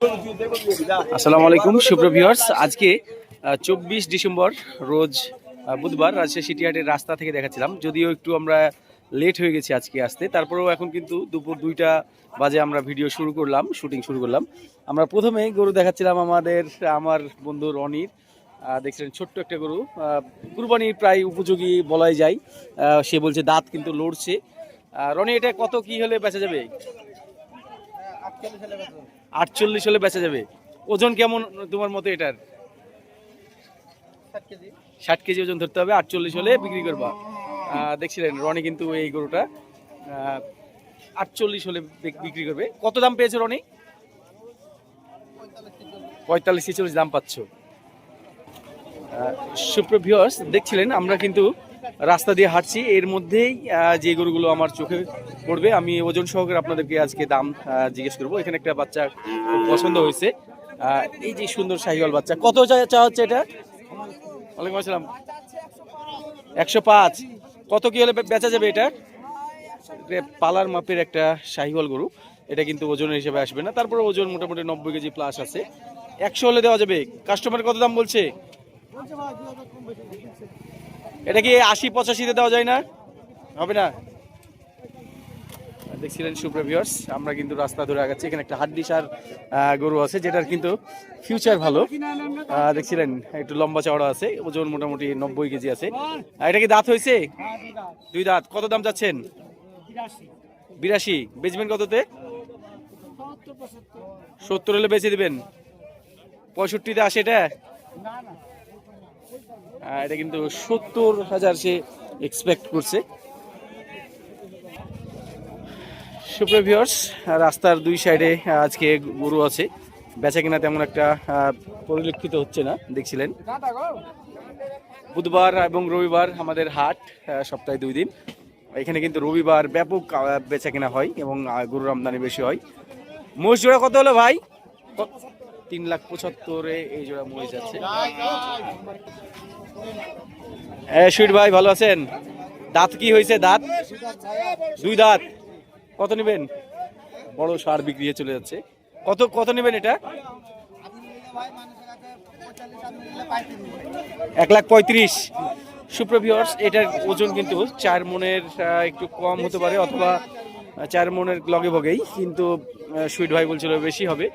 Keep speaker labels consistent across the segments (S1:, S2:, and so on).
S1: আসসালামু আলাইকুম সুপ্রিয় ভিউয়ার্স, আজকে 24 ডিসেম্বর রোজ বুধবার রাজশাহী সিটিহাটের রাস্তা থেকে দেখাচ্ছিলাম। যদিও একটু আমরা লেট হয়ে গেছি আজকে আসতে, তারপরেও এখন কিন্তু দুপুর 2টা বাজে আমরা ভিডিও শুরু করলাম, শুটিং শুরু করলাম। আমরা প্রথমে গরু দেখাচ্ছিলাম আমার বন্ধু রনির। দেখছিলেন ছোট্ট একটা গরু, কুরবানির প্রায় উপযোগী বলাই যায়। সে বলছে দাঁত কিন্তু লড়ছে। রনি, এটা কত কি হলে বেচা যাবে? 48 হলে বেচা যাবে। ওজন কেমন তোমার মতে এটার? 60 কেজি ওজন ধরতে হবে, 48 হলে বিক্রি করবা। দেখছিলেন রনি কিন্তু এই গরুটা 48 হলে বিক্রি করবে। কত দাম পেয়েছে রনি? 45-46 দাম পাচ্ছ। সুপ্রিয় ভিউয়ার্স, দেখছিলেন আমরা কিন্তু রাস্তা দিয়ে হাঁটছি, এর মধ্যেই যে গরুগুলো আমার চোখে পড়বে আমি ওজন সহকারে আপনাদেরকে আজকে দাম জিজ্ঞেস করবো। এখানে একটা বাচ্চা খুব পছন্দ হয়েছে, এই যে সুন্দর শাহিওয়াল বাচ্চা। কত চা হচ্ছে এটা? ওয়ালাইকুম আসসালাম। 105। কত কি হলে বেচা যাবে এটা? পালার মাপের একটা শাহিওয়াল গরু, এটা কিন্তু ওজনের হিসেবে আসবে না, তারপরে ওজন মোটামুটি 90 কেজি প্লাস আছে। 100 হলে দেওয়া যাবে। কাস্টমার কত দাম বলছে? এটা কি 80-85-তে দেওয়া যায় না? হবে না? দেখছিলেন সুপ্রিয় ভিউয়ার্স, আমরা কিন্তু রাস্তা ধরে আগাচ্ছি। এখানে একটা হাড্ডিসার গরু আছে, যেটার কিন্তু ফিউচার ভালো। দেখছিলেন একটু লম্বা চওড়া আছে, ওজন মোটামুটি 90 কেজি আছে। এটা কি দাঁত হয়েছে? 2 দাঁত। কত দাম যাচ্ছেন? 82। বেচবেন কততে? 70 হলে বেচে দিবেন। 65-তে আসে এটা? এটা কিন্তু 70,000 সে এক্সপেক্ট করছে। সুপ্রিয় ভিউয়ার্স, রাস্তার দুই সাইডে আজকে গরু আছে, বেচা কিনা তেমন একটা পরিলক্ষিত হচ্ছে না। দেখছিলেন বুধবার এবং রবিবার আমাদের হাট, সপ্তাহে 2 দিন। এখানে কিন্তু রবিবার ব্যাপক বেচা কিনা হয় এবং গরুর আমদানি বেশি হয়। মহিষ জোড়া কত হলো ভাই? 3,75,000-এ এই জোড়া মহিষ যাচ্ছে। সুইট ভাই, ভালো আছেন? দাঁত কি হয়েছে? দাঁত 2 দাঁত। কত নেবেন? বড় সার বিক্রি চলে যাচ্ছে। কত নেবেন এটা? 1,35,000। সুপ্রিয় ভিউয়ার্স, এটার ওজন কিন্তু 4 মনের একটু কম হতে পারে, অথবা 4 মনের লগে ভগেই, কিন্তু সুইট ভাই বলছিল বেশি হবে।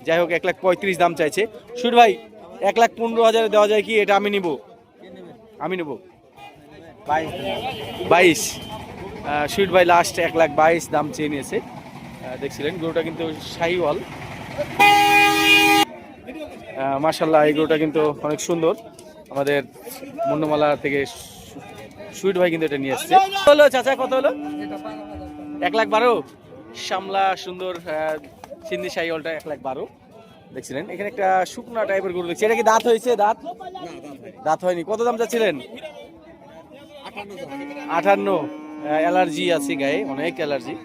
S1: যাই হোক, 1,35,000 দাম চাইছে। সুইট ভাই, 1,15,000 দেওয়া যায় কি? এটা আমি নেব। 22। সুইট ভাই লাস্ট 1,22,000 দাম চেয়ে নিয়েছে। দেখছিলেন গরুটা কিন্তু শাহিওয়াল, মাশাআল্লাহ। এই গরুটা কিন্তু অনেক সুন্দর। আমাদের মন্ডমালা থেকে সুইট ভাই কিন্তু এটা নিয়ে আসছে। হলো চাচা, কত হলো? 1,12,000। শ্যামলা সুন্দর সিন্ধি শাহিওয়ালটা 1,12,000। দেখছিলেন এখানে একটা শুকনা টাইপের গরু দেখছি। এটা কি দাঁত হয়েছে? দাঁত হয়নি। কত দাম চাচ্ছিলেন? 58। অ্যালার্জি আছে গায়ে, অনেক অ্যালার্জি।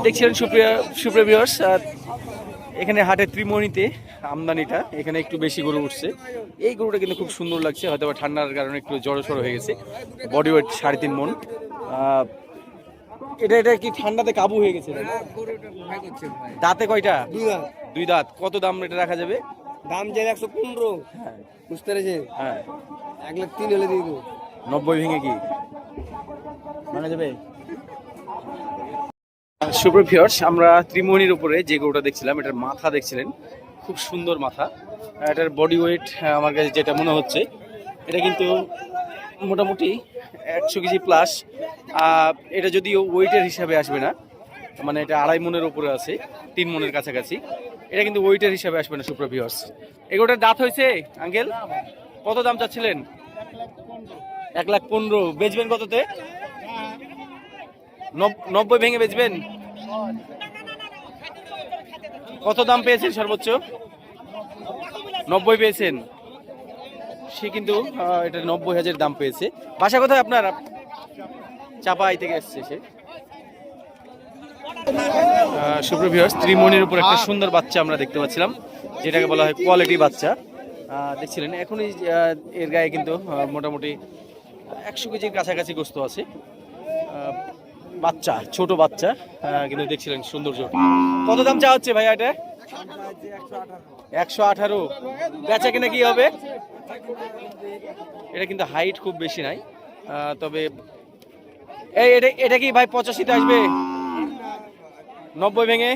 S1: দেখছিলেন সুপ্রিয় ভিউয়ার্স, এখানে হাটে ত্রিমণিতে আমদানিটা এখানে একটু বেশি গরু উঠছে। এই গরুটা কিন্তু খুব সুন্দর লাগছে, হয়তো ঠান্ডার কারণে একটু জড়সড় হয়ে গেছে। বডি ওয়েট 3.5 মণ। এটা কি ঠান্ডাতে কাবু হয়ে গেছে? দাঁতে কয়টা? 2 দাঁত। কত দাম এটা রাখা যাবে?
S2: দাম যে 115।
S1: হ্যাঁ,
S2: বুঝতে পেরেছে?
S1: হ্যাঁ।
S2: 1,03,000 হলে দিয়ে দেবো।
S1: 90 ভেঙে কি মানা যাবে? সুপ্রিয় ভিউয়ার্স, আমরা ত্রিমোহনীর উপরে যে গরুটা দেখছিলাম, এটার মাথা দেখছিলেন, খুব সুন্দর মাথা। এটার বডি ওয়েট আমার কাছে যেটা মনে হচ্ছে, এটা কিন্তু মোটামুটি 100 কেজি প্লাস। এটা যদিও ওয়েটের হিসাবে আসবে না, মানে এটা 2.5 মণের উপরে আছে, 3 মণের কাছাকাছি। এটা কিন্তু ওয়েটের হিসাবে আসবে না। সুপ্রিয় ভিউয়ার্স, এগুলোটার দাঁত হয়েছে আঙ্কেল? কত দাম চাচ্ছিলেন? 1,15,000। বেচবেন কততে? 90 ভেঙে বেচবেন? কত দাম পেয়েছেন সর্বোচ্চ? 90 পেয়েছেন। সে কিন্তু এটা 90,000 দাম পেয়েছে। বাসা কোথায় আপনার? চাপাই থেকে এসছে সে। সুপ্রিয় ভিউয়ার্স, ত্রিমণির উপর একটা সুন্দর বাচ্চা আমরা দেখতে পাচ্ছিলাম, যেটাকে বলা হয় কোয়ালিটি বাচ্চা। দেখছিলেন এখনই এর গায়ে কিন্তু মোটামুটি 100 কেজির কাছাকাছি গোস্ত আছে। বাচ্চা, ছোট বাচ্চা, কিন্তু দেখছিলেন সৌন্দর্য। কত দাম চা হচ্ছে ভাইয়া এটা? 118। বেচা কিনা কি হবে? এটা কিন্তু হাইট খুব বেশি নাই, তবে এই এটা কি ভাই 85-তে আসবে? 90 ভেঙে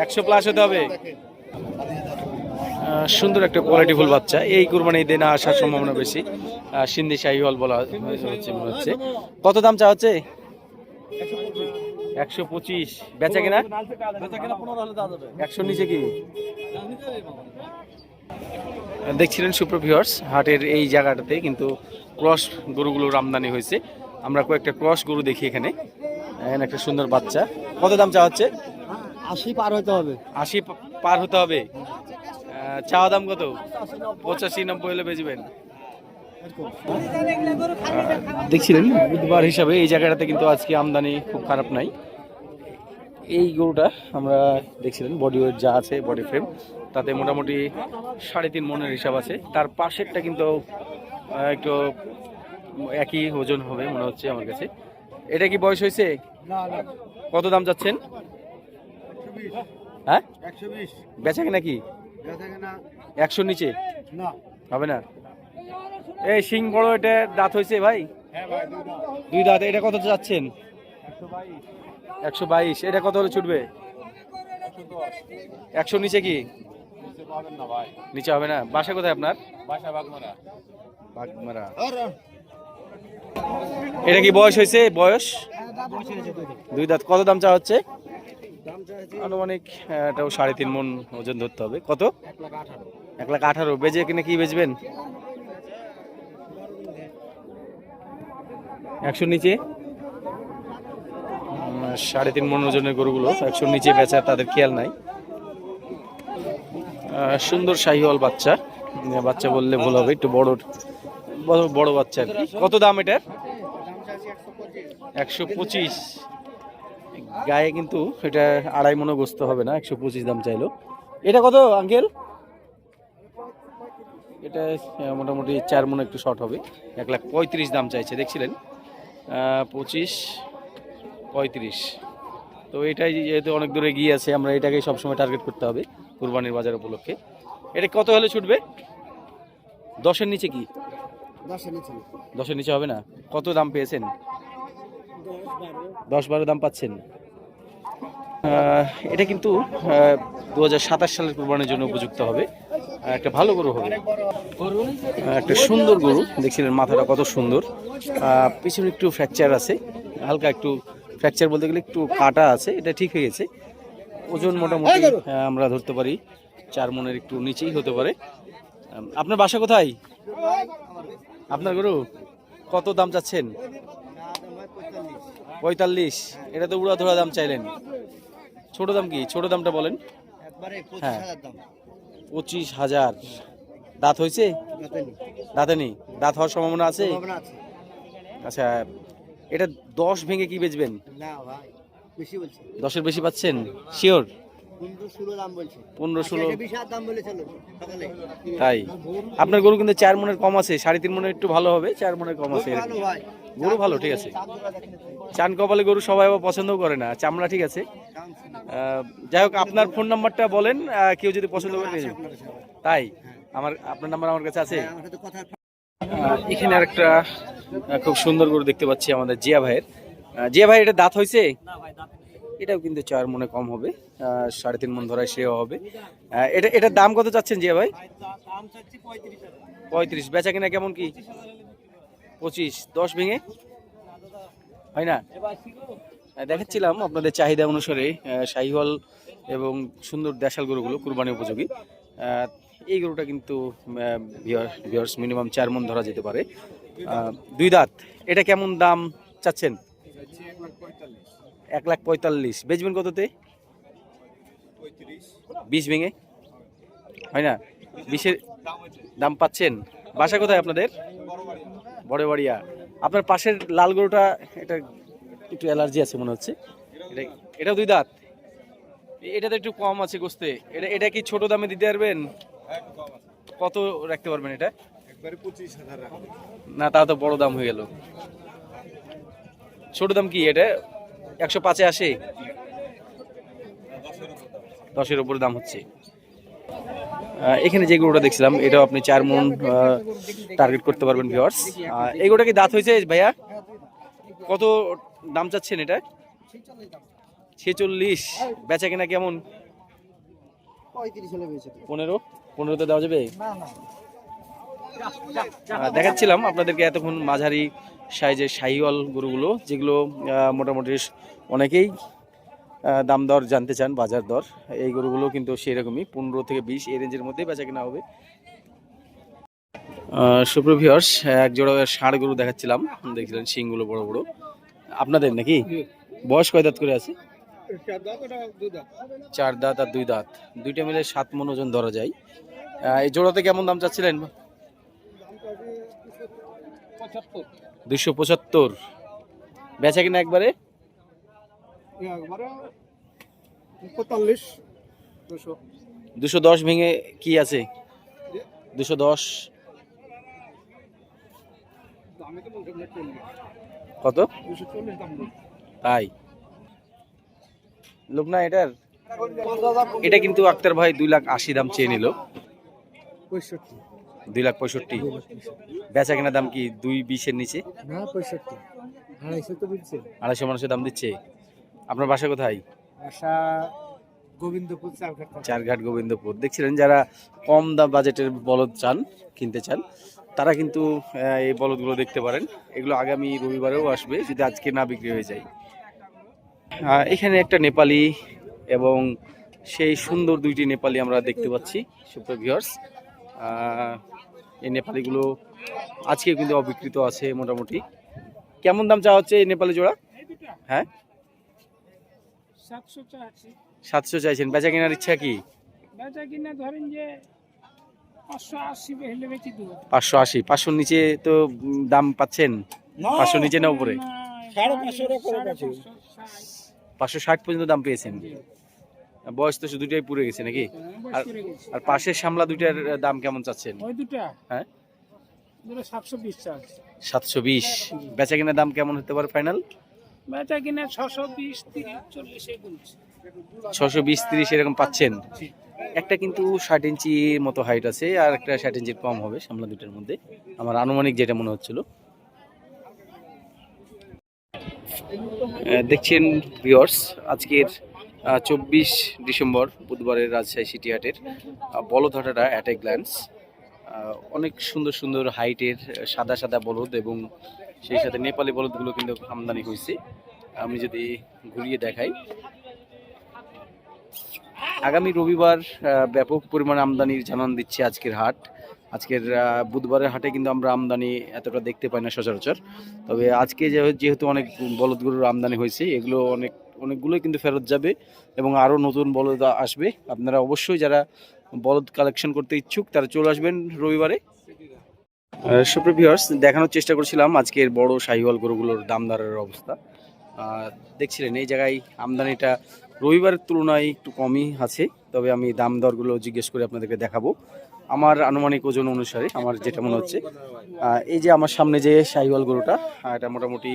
S1: 100 প্লাস হতে হবে। সুন্দর একটা কোয়ালিটিফুল বাচ্চা, এই কুরবানি ঈদে না আসার সম্ভাবনা বেশি। সিন্ধি শাহিওয়াল বলা হচ্ছে মনে হচ্ছে। কত দাম চা হচ্ছে? 125। বেচা কিনা 100 নিচে কি? দেখছিলেন সুপ্রিয় ভিউয়ার্স, হাটের এই জায়গাটাতে কিন্তু ক্রস গরুগুলোর আমদানি হয়েছে। আমরা কয়েকটা ক্রস গরু দেখি এখানে। এখানে একটা সুন্দর বাচ্চা। কত দাম চা হচ্ছে?
S2: 80 পার হতে হবে।
S1: 80 পার হতে হবে। চাওয়া দাম কত? 85-90 হলে বেচবেন। দেখছিলেন বুধবার হিসাবে এই জায়গাটাতে কিন্তু আজকে আমদানি খুব খারাপ নাই। এই গরুটা আমরা দেখছিলেন বডি ওয়েট যা আছে, বডি ফ্রেম তাতে মোটামুটি 3.5 মনের হিসাব আছে। তার পাশেরটা কিন্তু একটু একই ওজন হবে মনে হচ্ছে আমার কাছে। এটা কি বয়স হয়েছে? কত দাম যাচ্ছেন? হ্যাঁ
S2: 120।
S1: বেচা কিনা কি? 100 নিচে হবে না? এই সিং বড়, এটা দাঁত হয়েছে ভাই? দুই দাঁত। এটা কত যাচ্ছেন? 122। এটা কত হলে ছুটবে? 100 নিচে কি? নিচে হবে না। বাসা কোথায় আপনার? বাগমারা। এটা কি বয়স হয়েছে? বয়স দুই দাঁত। কত দাম চা হচ্ছে? আনুমানিক এটাও 3.5 মন ওজন ধরতে হবে। কত? 118। বেজে কিনে কি বেচবেন? 100 নিচে। 3.5 মন ওজনের গরুগুলো 100 নিচে বেচা তাদের খেয়াল নাই। সুন্দর শাহিওয়াল বাচ্চা, বাচ্চা বললে ভুল হবে, একটু বড় বড় বাচ্চা আর কি। কত দাম এটার? 125। গায়ে কিন্তু এটা 2.5 মনও গোস্ত হবে না, 125 দাম চাইলো। এটা কত আঙ্কেল? এটা মোটামুটি 4 মন একটু শর্ট হবে। 135 দাম চাইছে। দেখছিলেন 25-35। তো এটাই যেহেতু অনেক দূরে গিয়ে আছে, আমরা এটাকেই সবসময় টার্গেট করতে হবে কুরবানির বাজার উপলক্ষে। এটা কত হলে ছুটবে? 10-এর নিচে কি? 10-এর নিচে হবে না। কত দাম পেয়েছেন? 10-12 দাম পাচ্ছেন। এটা কিন্তু 2027 সালের কুরবানির জন্য উপযুক্ত হবে। একটা ভালো গরু হবে, একটা সুন্দর গরু। দেখছিলেন মাথাটা কত সুন্দর। পিছনে একটু ফ্র্যাকচার আছে, হালকা একটু ফ্র্যাকচার বলতে গেলে একটু কাটা আছে, এটা ঠিক হয়ে গেছে। ওজন মোটামুটি আমরা ধরতে পারি 4 মনের একটু নিচেই হতে পারে। আপনার বাসা কোথায়? আপনার গরু কত দাম চাচ্ছেন? 45। এটা তো উড়া ধরা দাম চাইলেন। ছোট দাম কি? ছোট দামটা বলেন। হ্যাঁ 25,000। দাঁত হয়েছে? দাঁতে নেই। দাঁত হওয়ার সম্ভাবনা আছে? আচ্ছা, এটা 10 ভেঙে কি বেচবেন? 10-এর বেশি পাচ্ছেন? শিওর? 15-16 তাই? আপনার গরু কিন্তু 4 মনের কম আছে, 3.5 মনের একটু ভালো হবে, 4 মনের কম আছে। গরু ভালো, ঠিক আছে। চান কপালে গরু সবাই আবার পছন্দও করে না, চামড়া ঠিক আছে। যাই হোক, আপনার ফোন নাম্বারটা বলেন, কেউ যদি পছন্দ করে নিয়ে যাবে। তাই? আপনার নাম্বার আমার কাছে আছে। এখানে আরেকটা খুব সুন্দর গরু দেখতে পাচ্ছি আমাদের জিয়া ভাইয়ের। জিয়া ভাই, এটা দাঁত হয়েছে? এটাও কিন্তু 4 মনে কম হবে, 3.5 মন ধরায় সেও হবে। এটার দাম কত চাচ্ছেন জিয়া ভাই? 35। বেচা কিনা কেমন কি? 25। 10 ভেঙে হয় না? দেখাচ্ছিলাম আপনাদের চাহিদা অনুসারে শাহিওয়াল এবং সুন্দর দেশাল গরুগুলো কুরবানি উপযোগী। এই গরুটা কিন্তু ভিউয়ার্স মিনিমাম 4 মন ধরা যেতে পারে। 2 দাঁত। এটা কেমন দাম চাচ্ছেন? 1,45,000। বেচবেন কততে? 20 ভেঙে হয় না? 20-এর দাম পাচ্ছেন। বাসা কোথায় আপনাদের? বড় বাড়িয়া। আপনার পাশের লাল গরুটা, এটা একটু অ্যালার্জি আছে মনে হচ্ছে। এটাও 2 দাঁত। এটা তো একটু কম আছে গোস্তে। এটা কি ছোট দামে দিতে পারবেন? কত রাখতে পারবেন এটা?
S2: 25,000।
S1: না, তা তো বড় দাম হয়ে গেল। ছোট দাম কি এটা? 105-এ আসে? 10-এর উপরে দাম হচ্ছে। এখানে যে গরুটা দেখছিলাম এটাও আপনি 4 মণ টার্গেট করতে পারবেন ভিউয়ার্স। এই গরুটা কি দাঁত হয়েছে ভাইয়া? কত দাম চাচ্ছেন এটা? 46। বেচা কিনা কেমন? 15-15তে দেওয়া যাবে? দেখাচ্ছিলাম আপনাদেরকে এতক্ষণ মাঝারি সাইজের শাহিওয়াল গরুগুলো, যেগুলো মোটামুটি অনেকেই দাম দর জানতে চান, বাজার দর। এই গরুগুলো কিন্তু সেরকমই 15 থেকে 20 এই রেঞ্জের মধ্যেই বেচা কিনা হবে। সুপ্রিয় ভিউয়ার্স, এক জোড়া ষাঁড় গরু দেখাচ্ছিলাম, দেখছিলেন শিংগুলো বড় বড়। আপনাদের নাকি? বয়স কয় দাঁত করে আছে? 4 দাঁত আর 2 দাঁত, দুইটা মিলে 7 মণ ওজন ধরা যায়। এই জোড়াতে কেমন দাম চাচ্ছিলেন? 275। বেচা কিনা একবারে 210 ভেঙে কি আছে? 210 কত? তাই লোক না এটার? এটা কিন্তু আক্তার ভাই 2,80,000 দাম চেয়ে নিল। 2,65,000। বেচা কেনা দাম কি 220-এর নিচে? 250 মানুষের দাম দিচ্ছে। আপনার বাসা কোথায়?
S2: গোবিন্দপুর,
S1: চারঘাট গোবিন্দপুর। দেখছিলেন যারা কম দাম বাজেটের বলদ চান, কিনতে চান, তারা কিন্তু এই বলদগুলো দেখতে পারেন। এগুলো আগামী রবিবারেও আসবে যদি আজকে না বিক্রি হয়ে যায়। এখানে একটা নেপালি এবং সেই সুন্দর দুইটি নেপালি আমরা দেখতে পাচ্ছি সুপ্রিয় ভিউয়ার্স। এই নেপালিগুলো আজকে কিন্তু অবিকৃত আছে মোটামুটি। কেমন দাম চাওয়া হচ্ছে এই নেপালি জোড়া? হ্যাঁ, 700 চাইছেন। বেচা কেনার ইচ্ছা কি?
S3: বেচা কিনা ধরেন যে 580 হলে বেচি দেব।
S1: 580। 500 নিচে তো দাম পাচ্ছেন? 500 নিচে না উপরে? 560 পর্যন্ত দাম পেয়েছেন। বয়স তো দুইটাই পুড়ে গেছে নাকি? আর পাশের সামলা দুইটার দাম কেমন চাচ্ছেন?
S3: ওই দুটা
S1: হ্যাঁ,
S3: 720 চাচ্ছে।
S1: 720। বেচা কেনার দাম কেমন হতে পারে ফাইনাল?
S3: বেচা কিনা 620, 30, 40 এই বলছে।
S1: 620-30 এরকম পাচ্ছেন। একটা কিন্তু 60 ইঞ্চির মতো হাইট আছে, আর একটা 60 ইঞ্চির কম হবে সামলা দুটার মধ্যে, আমার আনুমানিক যেটা মনে হচ্ছিল। দেখছেন ভিউয়ার্স, আজকের 24 ডিসেম্বর বুধবারের রাজশাহী সিটি হাটের বলদ হাটাটা অ্যাট এ গ্ল্যান্স। অনেক সুন্দর সুন্দর হাইটের সাদা সাদা বলদ এবং সেই সাথে নেপালি বলদগুলো কিন্তু আমদানি হয়েছে। আমি যদি ঘুরিয়ে দেখাই, আগামী রবিবার ব্যাপক পরিমাণ আমদানির জানান দিচ্ছে আজকের হাট। আজকের বুধবারের হাটে কিন্তু আমরা আমদানি এতটা দেখতে পাই না সচরাচর। তবে আজকে যেহেতু অনেক বলদ গরুর আমদানি হয়েছে, এগুলো অনেকগুলোই কিন্তু ফেরত যাবে এবং আরও নতুন বলদ আসবে। আপনারা অবশ্যই যারা বলদ কালেকশন করতে ইচ্ছুক তারা চলে আসবেন রবিবারে। সুপ্রিয় ভিউয়ার্স, দেখানোর চেষ্টা করছিলাম আজকের বড় শাহিওয়াল গরুগুলোর দাম দরের অবস্থা। দেখছিলেন এই জায়গায় আমদানিটা রবিবারের তুলনায় একটু কমই আছে, তবে আমি দাম দরগুলো জিজ্ঞেস করে আপনাদেরকে দেখাবো আমার আনুমানিক ওজন অনুসারে আমার যেটা মনে হচ্ছে। এই যে আমার সামনে যে শাহিওয়াল গরুটা, এটা মোটামুটি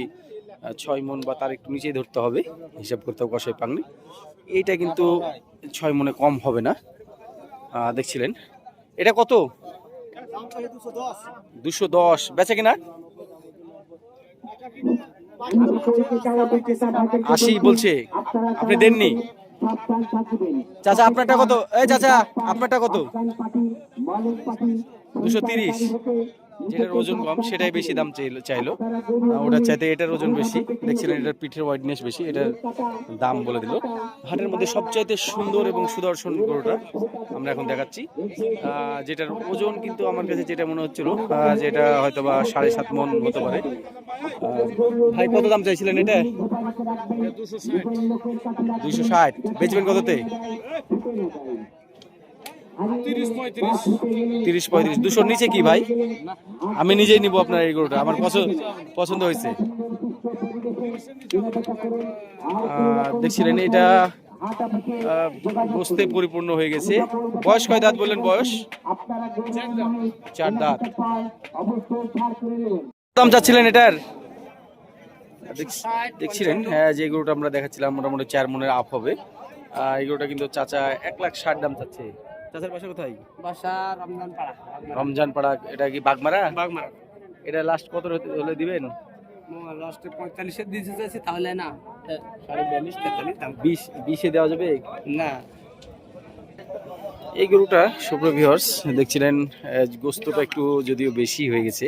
S1: 6 মণ বা তার একটু নিচেই ধরতে হবে, হিসাব করতে কষাই পাংনি। এইটা কিন্তু 6 মণে কম হবে না। দেখছিলেন এটা কত? 210। বেচা কিনা 80 বলছে, আপনি দেননি? চাচা আপনারটা কত? এই চাচা আপনারটা কত? 230। যেটার ওজন কম সেটাই বেশি দাম চাইলো, ওটার চাইতে এটার ওজন বেশি। দেখছিলেন এটার পিঠের হোয়াইটনেস বেশি, এটার দাম বলে দিল। হাটের মধ্যে সবচাইতে সুন্দর এবং সুদর্শন গরুটা আমরা এখন দেখাচ্ছি, যেটার ওজন কিন্তু আমার কাছে যেটা মনে হচ্ছিল যেটা হয়তো বা 7.5 মণ হতে পারে। ভাই কত দাম চাইছিলেন এটা? 260। বেচবেন কততে? 30-35। 200-র নিচে কি ভাই? আমি নিজেই নিব আপনার এই গরুটা, আমার পছন্দ হয়েছে। দেখছিলেন এটা গোস্তে পরিপূর্ণ হয়ে গেছে। বয়স কয় দাঁত বললেন? বয়স 4 দাঁত। দাম চাচ্ছিলেন এটার? দেখছিলেন হ্যাঁ যে গরুটা আমরা দেখাচ্ছিলাম মোটামুটি 4 মনের আপ হবে। এই গরুটা কিন্তু চাচা 1,60,000 দাম চাচ্ছে। চাচার বাসা কোথায়?
S3: বাসা রমজান পাড়া।
S1: রমজান পাড়া। এটা কি বাগমারা? এটা লাস্ট কত হলে দিবেন?
S3: লাস্টে 45 দিতে চাইছি, তাহলে না 42 43 দাম
S1: 20 দেওয়া যাবে
S3: না।
S1: এই গরুটা সুপ্রিয় ভিউয়ার্স দেখছিলেন গোস্তটা একটু যদিও বেশি হয়ে গেছে,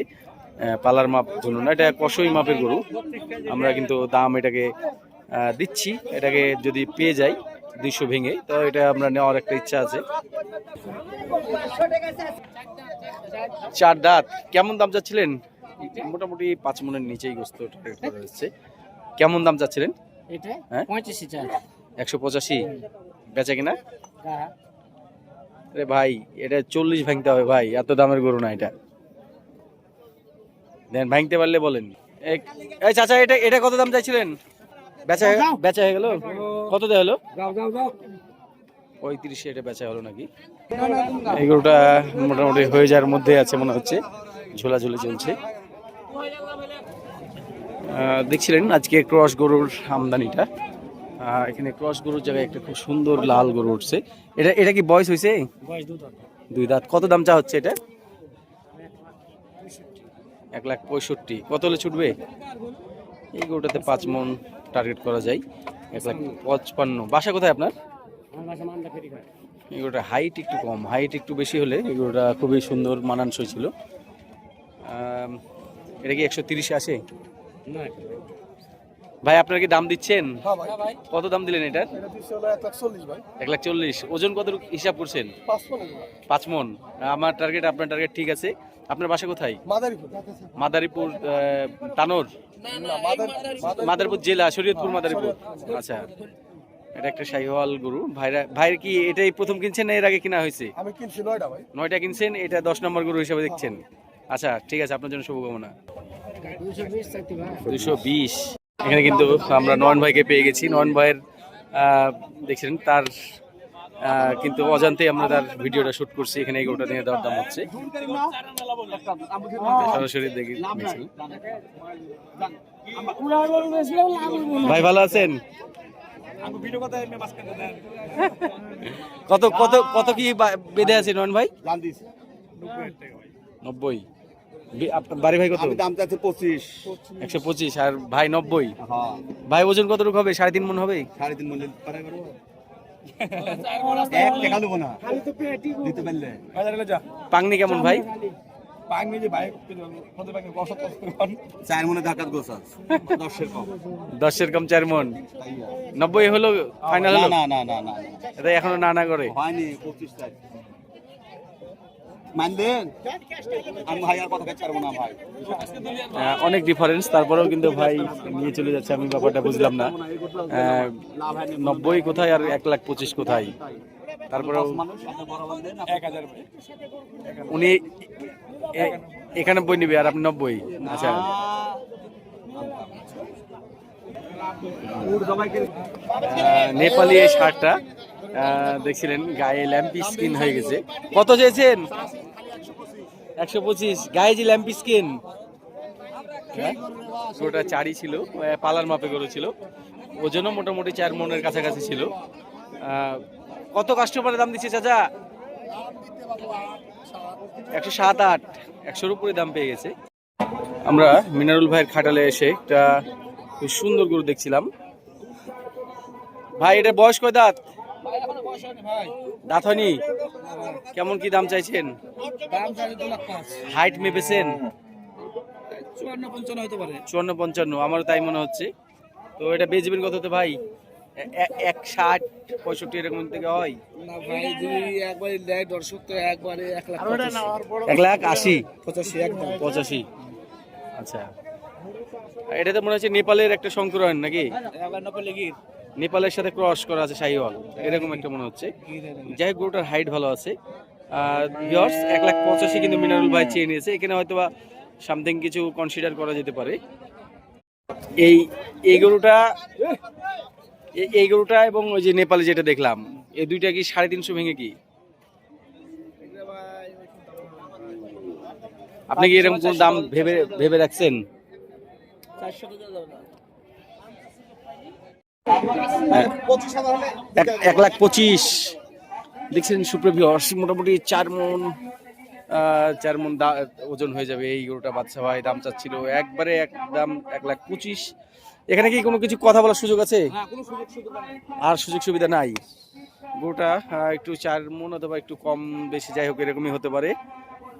S1: পালার মাপ জন্য না, এটা কষই মাপের গরু। আমরা কিন্তু দাম এটাকে দিচ্ছি, এটাকে যদি পেয়ে যাই 200 ভেঙে, তো এটা আমরা নেওয়ার একটা ইচ্ছা আছে। 4 দাঁত। কেমন দাম চাচ্ছিলেন? মোটামুটি 5 মনের নিচেই গোস্ত টার্গেট করা হচ্ছে। কেমন দাম চাচ্ছিলেন?
S3: এটা
S1: হ্যাঁ
S3: 85 চাই।
S1: 185 বেচা কিনা? আরে ভাই এটা 40 ভাঙতে হবে ভাই, এত দামের গরু না এটা। দেন ভাঙতে পারলে বলেন। এই চাচা এটা কত দাম চাইছিলেন? বেচা হয়ে গেল? কত দেয়া হলো? 35 এটা বেচা হলো নাকি? এই গরুটা মোটামুটি হয়ে যাওয়ার মধ্যে আছে মনে হচ্ছে, ঝোলাঝুলি চলছে। দেখছিলেন আজকে ক্রস গরুর আমদানিটা। এখানে ক্রস গরুর জায়গায় একটা খুব সুন্দর লাল গরু উঠছে। এটা কি বয়স হয়েছে?
S3: বয়স
S1: 2 দাঁত। কত দাম চা হচ্ছে এটা? 1,65,000। কত হলে ছুটবে? এই গরুটাতে 5 মন টার্গেট করা যায়। 1,55,000। বাসা কোথায় আপনার? এই গরুটা হাইট একটু কম, হাইট একটু বেশি হলে এই গরুটা খুবই সুন্দর মানানসই ছিল। এটা কি 130 আসে? ভাই আপনার কি দাম দিচ্ছেন? কত দাম দিলেন এটার? 1,40,000। ওজন কত হিসাব করছেন? 5 মন। আমার টার্গেট আপনার টার্গেট ঠিক আছে। আপনার বাসা কোথায়? মাদারীপুর তানোর? মাদারীপুর জেলা, শরীয়তপুর মাদারীপুর। আচ্ছা, এটা একটা শাহিওয়াল গরু। ভাইয়ের কি এটাই প্রথম কিনছেন না এর আগে কিনা হয়েছে?
S2: আমি কিনছি 9টা ভাই।
S1: 9টা কিনছেন, এটা 10 নম্বর গরু হিসাবে দেখছেন। আচ্ছা ঠিক আছে, আপনার জন্য শুভকামনা। 220। এখানে কিন্তু আমরা নয়ন ভাইকে পেয়ে গেছি। নয়ন ভাইয়ের দেখছেন তার কিন্তু অজান্তেই আমরা তার ভিডিওটা শুট করছি। এখানে এই গরুটা নিয়ে দেওয়ার দাম হচ্ছে, সরাসরি দেখেছি। ভাই ভালো আছেন? কত কত কত কি বেঁধে আছে নয়ন ভাই? 90। আপনার বাড়ি ভাই কত?
S2: দাম চাচ্ছে 25।
S1: 125 আর ভাই 90। ভাই ওজন কতটুকু হবে? 3.5 মন হবে?
S2: 3.5 মন পারে করো। এক টাকা দেব না দিতে পারলে।
S1: পাংনি কেমন ভাই?
S2: পাঙ্গি যে ভাই কত পাঙ্গি বসত 4 মনে ঢাকাত গোছ আছে 10 এর কম।
S1: 10 এর কম 4 মন। 90 হলো ফাইনাল হলো?
S2: না না না না
S1: এটা এখনো না করে
S2: হয়নি। 25 টাকা মানবেন? আমি ভাই আর কথা কাজ পারবো না ভাই।
S1: অনেক ডিফারেন্স, তারপরেও কিন্তু ভাই নিয়ে চলে যাচ্ছে। আমি ব্যাপারটা বুঝলাম না, 90 কোথায় আর 1,25,000 কোথায়? তারপরেও উনি 91 নিবে আর আপনি 90। আচ্ছা, নেপালি এই শার্টটা দেখছিলেন গায়ে ল্যাম্পি স্কিন হয়ে গেছে। কত চেয়েছেন? 125। গায়ে যে ল্যাম্পি স্কিন, গরুটা 4ই ছিল, পালার মাপে গরু ছিল। ওজনও মোটামুটি 4 মনের কাছাকাছি ছিল। কত কাস্টমারের দাম দিচ্ছে চাচা? 107-8। 100-র উপরে দাম পেয়ে গেছে। আমরা মিনারুল ভাইয়ের খাটালে এসে একটা খুব সুন্দর গরু দেখছিলাম। ভাই এটা বয়স কয় দাঁত? দাঁত হয়নি। কেমন কি দাম চাইছেন? হাইট মেপেছেন? 54-55। আমারও তাই মনে হচ্ছে। তো এটা বেচবেন কততে ভাই? 160-65 এরকম থেকে হয়? 1,80,85। আচ্ছা, এটা তো মনে হচ্ছে নেপালের একটা সংকরণ নাকি? নেপালের সাথে ক্রস করা আছে শাহিওয়াল, এরকম একটা মনে হচ্ছে। যাই হোক, গরুটার হাইট ভালো আছে। 1,85,000 কিন্তু মিনারুল ভাই চেয়ে নিয়েছে। এখানে হয়তো বা সামথিং কিছু কনসিডার করা যেতে পারে। এই গরুটা এবং ওই যে নেপালে যেটা দেখলাম, এই দুইটা কি 350 ভেঙে কি? আপনি কি এরকম কোন দাম ভেবে রাখছেন? 1,25,000 দেখছেন সুপ্রিয় ভিউয়ার্স, মোটামুটি 4 মন ওজন হয়ে যাবে এই গরুটা। বাচ্চা ভাই দাম চাচ্ছিল একবারে একদম 1,25,000। এখানে কি কোনো কিছু কথা বলার সুযোগ আছে? আর সুযোগ সুবিধা নাই। গরুটা একটু 4 মন অথবা একটু কম বেশি যাই হোক এরকমই হতে পারে,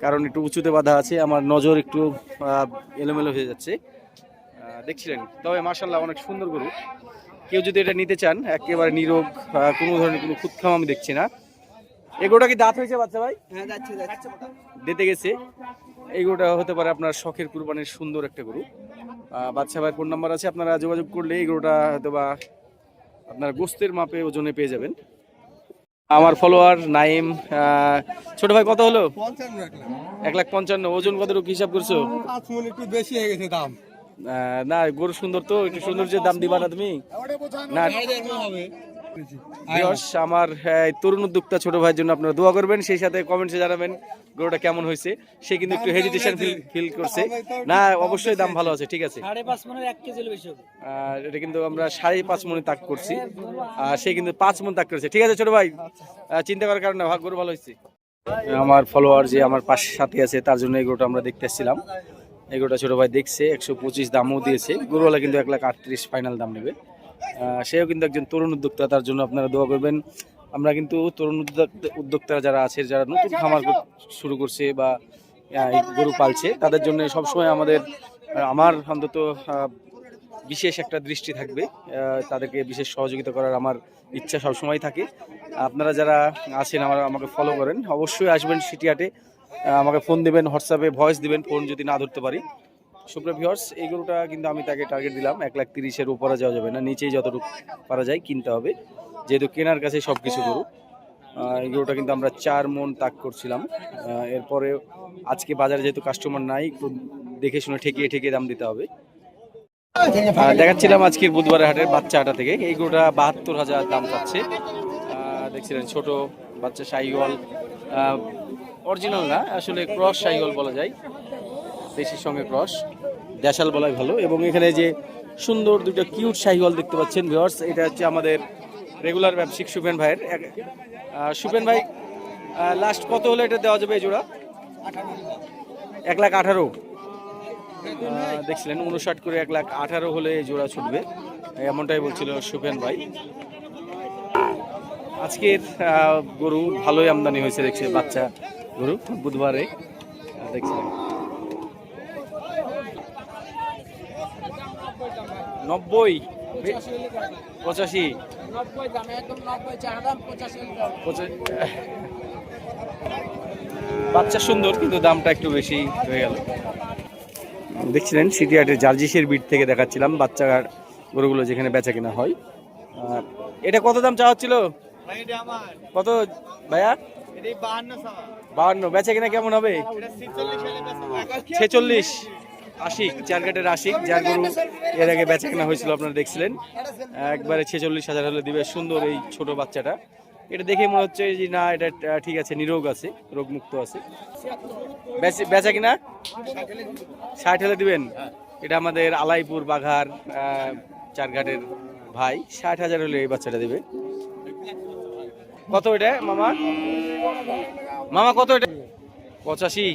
S1: কারণ একটু উঁচুতে বাঁধা আছে। আমার নজর একটু এলোমেলো হয়ে যাচ্ছে, দেখছিলেন। তবে মাশাআল্লাহ অনেক সুন্দর গরু। কেউ যদি এটা নিতে চান, একেবারে নিরোগ, কোনো ধরনের কোনো খুঁতখাম আমি দেখছি না। এই গরুটা কি দাঁত হয়েছে বাচ্চা ভাই? দিতে গেছে। এই গরুটা হতে পারে আপনার শখের কুরবানির সুন্দর একটা গরু। বাচ্চা ভাইয়ের ফোন নাম্বার আছে, আপনারা যোগাযোগ করলে এই গরুটা হয়তো বা আপনার গোস্তের মাপে ওজনে পেয়ে যাবেন। আমার ফলোয়ার নাইম। ছোট ভাই কত হলো? 1,55,000। ওজন কতটুকু হিসাব করছো?
S2: 5 মণ একটু বেশি হয়ে গেছে দাম।
S1: না, গরু সুন্দর তো, একটু সৌন্দর্যের দাম দিবা না তুমি? না ভিউয়ার্স, আমার তরুণ উদ্যোক্তা ছোট ভাইয়ের জন্য আপনারা দোয়া করবেন, সেই সাথে কমেন্টসে জানাবেন গরুটা কেমন হয়েছে। সে কিন্তু একটু হেজিটেশন ফিল করছে। না, অবশ্যই দাম ভালো আছে, ঠিক আছে।
S3: 5.5 মনের 1 কেজি বেশি হবে।
S1: এটা কিন্তু আমরা 5.5 মনে তাক করছি, সে কিন্তু 5 মন তাক করেছে। ঠিক আছে ছোট ভাই, চিন্তা করার কারণে গরু ভালো হয়েছে। আমার ফলোয়ার যে আমার পাশে সাথে আছে, তার জন্য এই গরুটা আমরা দেখতে এসেছিলাম। এই গরুটা ছোট ভাই দেখছে, 125 দামও দিয়েছে। গরুওয়ালা কিন্তু 1,38,000 ফাইনাল দাম নেবে। সেও কিন্তু একজন তরুণ উদ্যোক্তা, তার জন্য আপনারা দোয়া করবেন। আমরা কিন্তু তরুণ উদ্যোক্তারা যারা আছে, যারা নতুন খামার শুরু করছে বা এই গরু পালছে, তাদের জন্য সবসময় আমার অন্তত বিশেষ একটা দৃষ্টি থাকবে। তাদেরকে বিশেষ সহযোগিতা করার আমার ইচ্ছা সবসময় থাকে। আপনারা যারা আছেন আমাকে ফলো করেন, অবশ্যই আসবেন সিটিহাটে, আমাকে ফোন দিবেন, হোয়াটসঅ্যাপে ভয়েস দিবেন ফোন যদি না ধরতে পারি। সুপ্রিয় ভিউয়ার্স, এই গরুটা কিন্তু আমি তাকে টার্গেট দিলাম 1,30,000-এর উপরে যাওয়া যাবে না, নিচেই যতটুকু পারা যায় কিনতে হবে, যেহেতু কেনার কাছে সব কিছু গরু। এই গরুটা কিন্তু আমরা 4 মন তাক করছিলাম। এরপরে আজকে বাজারে যেহেতু কাস্টমার নাই, একটু দেখে শুনে ঠেকিয়ে দাম দিতে হবে। দেখাচ্ছিলাম আজকের বুধবারের হাটের বাচ্চা হাটা থেকে। এই গরুটা 72,000 দাম চাচ্ছে। দেখছিলেন ছোট বাচ্চা শাহিওয়াল, অরিজিনাল না, আসলে ক্রস শাহিওয়াল বলা যায়, দেশির সঙ্গে ক্রস, দেশাল বলাই ভালো। এবং এখানে যে সুন্দর দুটো কিউট শাহিওয়াল দেখতে পাচ্ছেন ভিউয়ার্স, এটা হচ্ছে আমাদের রেগুলার ব্যবসায়িক সুপেন ভাইয়ের। সুপেন ভাই, লাস্ট কত হলে এটা দেওয়া যাবে এই জোড়া? 1,18,000। দেখছিলেন 59 করে 1,18,000 হলে এই জোড়া ছুটবে, এমনটাই বলছিল সুপেন ভাই। আজকের গরু ভালোই আমদানি হয়েছে দেখছি, বাচ্চা গরু বুধবারে দেখছিলাম। 90, 85, বাচ্চা সুন্দর, কিন্তু দামটা একটু বেশি হয়ে গেল। দেখছিলেন সিটিহাটের জার্জিসের বিট থেকে দেখাচ্ছিলাম বাচ্চা গরুগুলো যেখানে বেচা কেনা হয়। এটা কত দাম চাওয়া হচ্ছিল? কত ভাইয়া? 52। বেচা কিনা কেমন হবে? 46, আশিক, চারঘাটের আশিক, যার গরু এর আগে বেচা কেনা হয়েছিল আপনারা দেখছিলেন। একবারে 46,000 হলে দিবে। সুন্দর এই ছোট বাচ্চাটা, এটা দেখে মনে হচ্ছে যে না, এটা ঠিক আছে, নিরোগ আছে, রোগমুক্ত আছে। বেচা কিনা 60 হলে দিবেন। এটা আমাদের আলাইপুর বাঘার চারঘাটের ভাই, 60,000 হলে এই বাচ্চাটা দিবে। কত এটা মামা? মামা কত এটা? 85।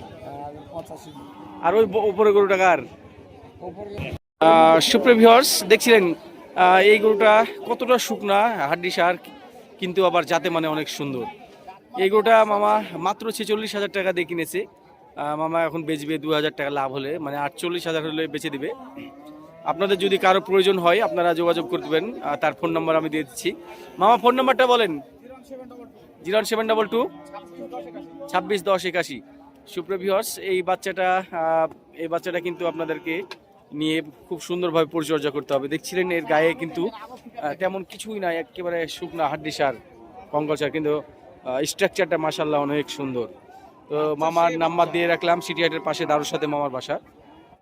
S1: আর ওই উপরে গরুটা কার? সুপ্রিয় ভিউয়ার্স, দেখছিলেন এই গরুটা কতটা শুকনা, হাড্ডি সার, কিন্তু আবার যাতে মানে অনেক সুন্দর। এই গরুটা মামা মাত্র 46,000 টাকা দিয়ে কিনেছে। মামা এখন বেচবে 2,000 টাকা লাভ হলে, মানে 48,000 হলে বেচে দিবে। আপনাদের যদি কারো প্রয়োজন হয় আপনারা যোগাযোগ করবেন, তার ফোন নাম্বার আমি দিয়ে দিচ্ছি। মামা ফোন নাম্বারটা বলেন। 01722 26 10 81। সুপ্রিয় ভিউয়ার্স, এই বাচ্চাটা কিন্তু আপনাদেরকে নিয়ে খুব সুন্দরভাবে পরিচর্যা করতে হবে। দেখছিলেন এর গায়ে কিন্তু তেমন কিছুই নাই, একেবারে শুকনা হাড্ডি সার, কঙ্কাল সার, কিন্তু স্ট্রাকচারটা মাশাআল্লাহ অনেক সুন্দর। তো মামার নাম্বার দিয়ে রাখলাম, সিটিহাটের পাশে দারুর সাথে মামার বাসা।